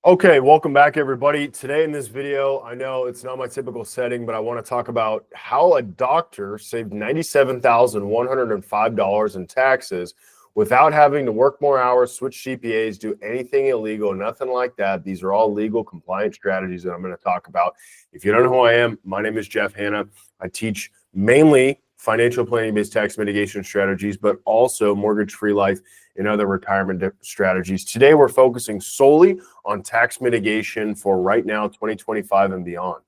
Okay, welcome back everybody. Today in this video, I know it's not my typical setting, but I want to talk about how a doctor saved $97,105 in taxes without having to work more hours, switch CPAs, do anything illegal, nothing like that. These are all legal compliant strategies that I'm going to talk about. If you don't know who I am, my name is Jeff Hanna. I teach mainly financial planning-based tax mitigation strategies, but also mortgage-free life and other retirement strategies. Today, we're focusing solely on tax mitigation for right now, 2025 and beyond.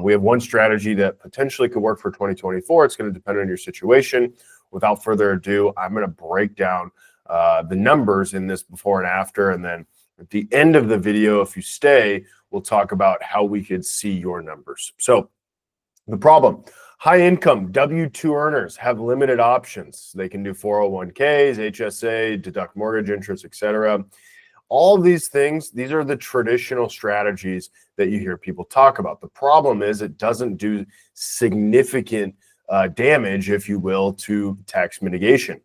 We have one strategy that potentially could work for 2024. It's going to depend on your situation. Without further ado, I'm going to break down the numbers in this before and after. And then at the end of the video, if you stay, we'll talk about how we could see your numbers. So the problem, high income W-2 earners have limited options. They can do 401ks, HSA, deduct mortgage interest, etc. All of these things, these are the traditional strategies that you hear people talk about. The problem is it doesn't do significant damage, if you will, to tax mitigation.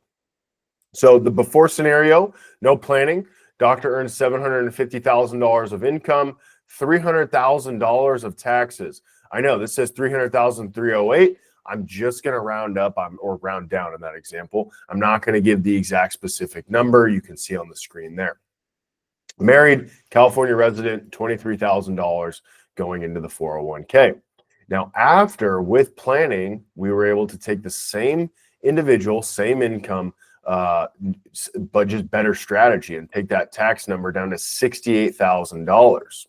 So the before scenario, no planning, doctor earns $750,000 of income, $300,000 of taxes. I know this says 300,308. I'm just going to round up or round down in that example. I'm not going to give the exact specific number. You can see on the screen there. Married, California resident, $23,000 going into the 401k. Now, after with planning, we were able to take the same individual, same income, but just better strategy and take that tax number down to $68,000.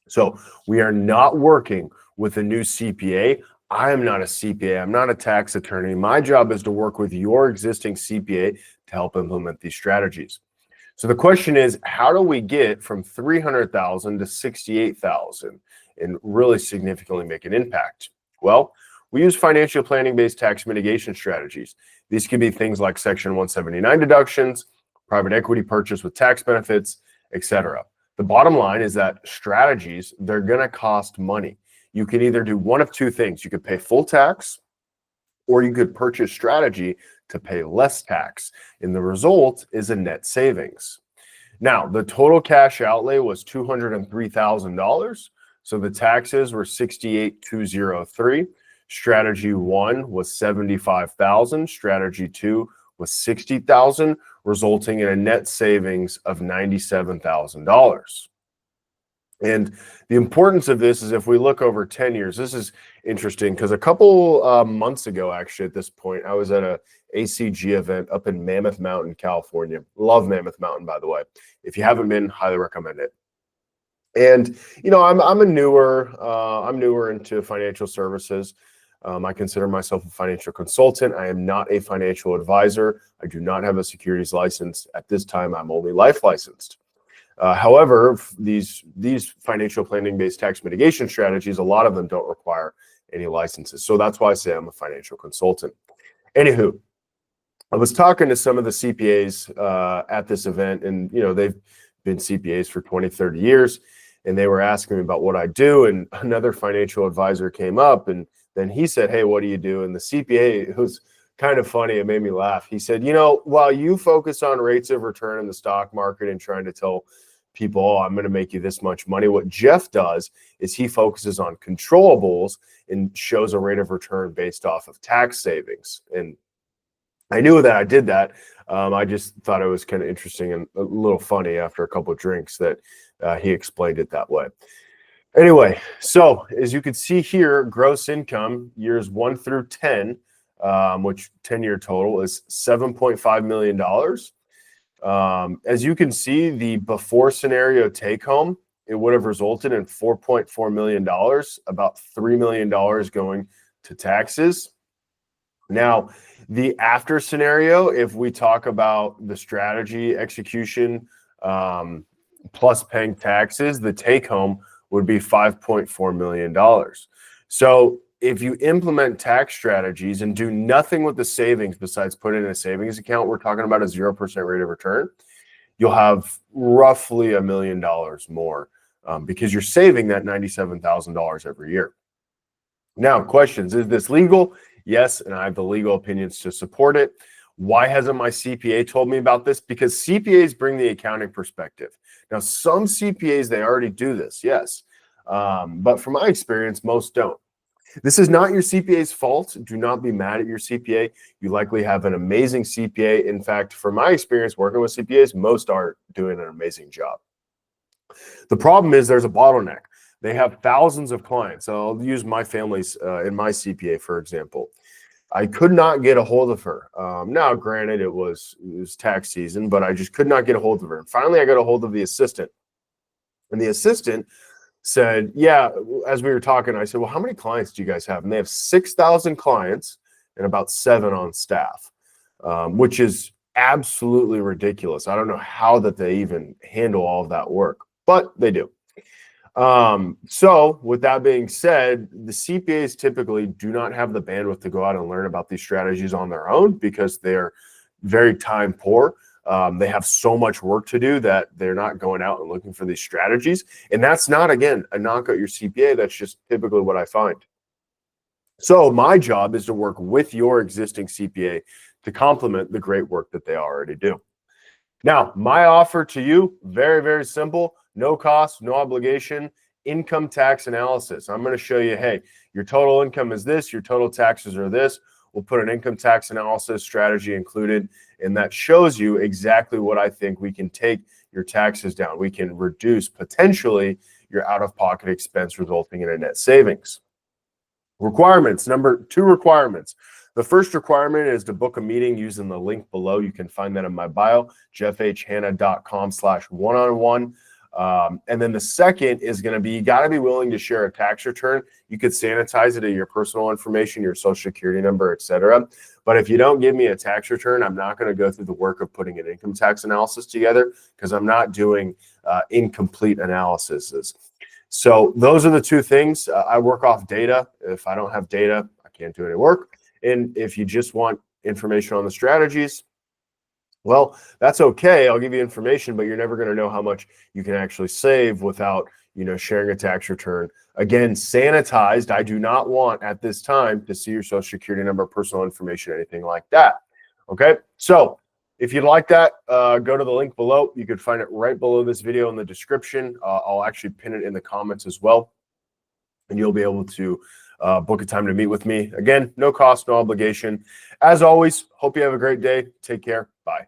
So we are not working with a new CPA. I am not a CPA. I'm not a tax attorney. My job is to work with your existing CPA to help implement these strategies. So the question is, how do we get from 300,000 to 68,000 and really significantly make an impact? Well, we use financial planning-based tax mitigation strategies. These can be things like Section 179 deductions, private equity purchase with tax benefits, etc. The bottom line is that strategies, they're going to cost money. You can either do one of two things. You could pay full tax, or you could purchase strategy to pay less tax. And the result is a net savings. Now, the total cash outlay was $203,000. So the taxes were $68,203. Strategy 1 was $75,000. Strategy 2 was $60,000, resulting in a net savings of $97,000. And the importance of this is if we look over 10 years, this is interesting because a couple months ago, actually, at this point, I was at a ACG event up in Mammoth Mountain, California. Love Mammoth Mountain, by the way. If you haven't been, highly recommend it. And, you know, I'm newer into financial services. I consider myself a financial consultant. I am not a financial advisor. I do not have a securities license. At this time, I'm only life licensed. However, these financial planning-based tax mitigation strategies, a lot of them don't require any licenses. So that's why I say I'm a financial consultant. Anywho, I was talking to some of the CPAs at this event, and you know, they've been CPAs for 20, 30 years, and they were asking me about what I do, and another financial advisor came up, and then he said, "Hey, what do you do?" And the CPA, it was kind of funny, it made me laugh. He said, "You know, while you focus on rates of return in the stock market and trying to tell people, oh, I'm going to make you this much money, what Jeff does is he focuses on controllables and shows a rate of return based off of tax savings." And I knew that I did that. I just thought it was kind of interesting and a little funny after a couple of drinks that he explained it that way. Anyway, so as you can see here, gross income years 1 through 10, which 10-year total is $7.5 million. As you can see, the before scenario take home, it would have resulted in $4.4 million, about $3 million going to taxes. Now, the after scenario, if we talk about the strategy execution plus paying taxes, the take home would be $5.4 million. So if you implement tax strategies and do nothing with the savings besides put in a savings account, we're talking about a 0% rate of return, you'll have roughly $1 million more because you're saving that $97,000 every year. Now, questions, is this legal? Yes, and I have the legal opinions to support it. Why hasn't my CPA told me about this? Because CPAs bring the accounting perspective. Now, some CPAs, they already do this, yes. But from my experience, most don't. This is not your CPA's fault. Do not be mad at your CPA. You likely have an amazing CPA. In fact, from my experience working with CPAs, most are doing an amazing job. The problem is there's a bottleneck. They have thousands of clients. So I'll use my family's in my CPA, for example. I could not get a hold of her. Now, granted, it was tax season, but I just could not get a hold of her. And finally, I got a hold of the assistant. And the assistant said, yeah, as we were talking, I said, well, how many clients do you guys have? And they have 6,000 clients and about 7 on staff, which is absolutely ridiculous. I don't know how that they even handle all of that work, but they do. So with that being said, the CPAs typically do not have the bandwidth to go out and learn about these strategies on their own because they're very time poor. They have so much work to do that they're not going out and looking for these strategies. And that's not, again, a knock at your CPA. That's just typically what I find. So my job is to work with your existing CPA to complement the great work that they already do. Now, my offer to you, very, very simple, no cost, no obligation, income tax analysis. I'm going to show you, hey, your total income is this, your total taxes are this. We'll put an income tax analysis strategy included, and that shows you exactly what I think we can take your taxes down. We can reduce potentially your out-of-pocket expense, resulting in a net savings. Requirements, number 2 requirements. The first requirement is to book a meeting using the link below. You can find that in my bio, jeffhanna.com/one-on-one. And then the second is going to be, you got to be willing to share a tax return. You could sanitize it at your personal information, your social security number, etc. But if you don't give me a tax return, I'm not going to go through the work of putting an income tax analysis together because I'm not doing incomplete analyses. So those are the 2 things. I work off data. If I don't have data, I can't do any work. And if you just want information on the strategies, well, that's okay. I'll give you information, but you're never going to know how much you can actually save without, sharing a tax return. Again, sanitized. I do not want at this time to see your social security number, personal information, anything like that. Okay. So if you'd like that, go to the link below. You could find it right below this video in the description. I'll actually pin it in the comments as well. And you'll be able to book a time to meet with me. Again, no cost, no obligation. As always, hope you have a great day. Take care. Bye.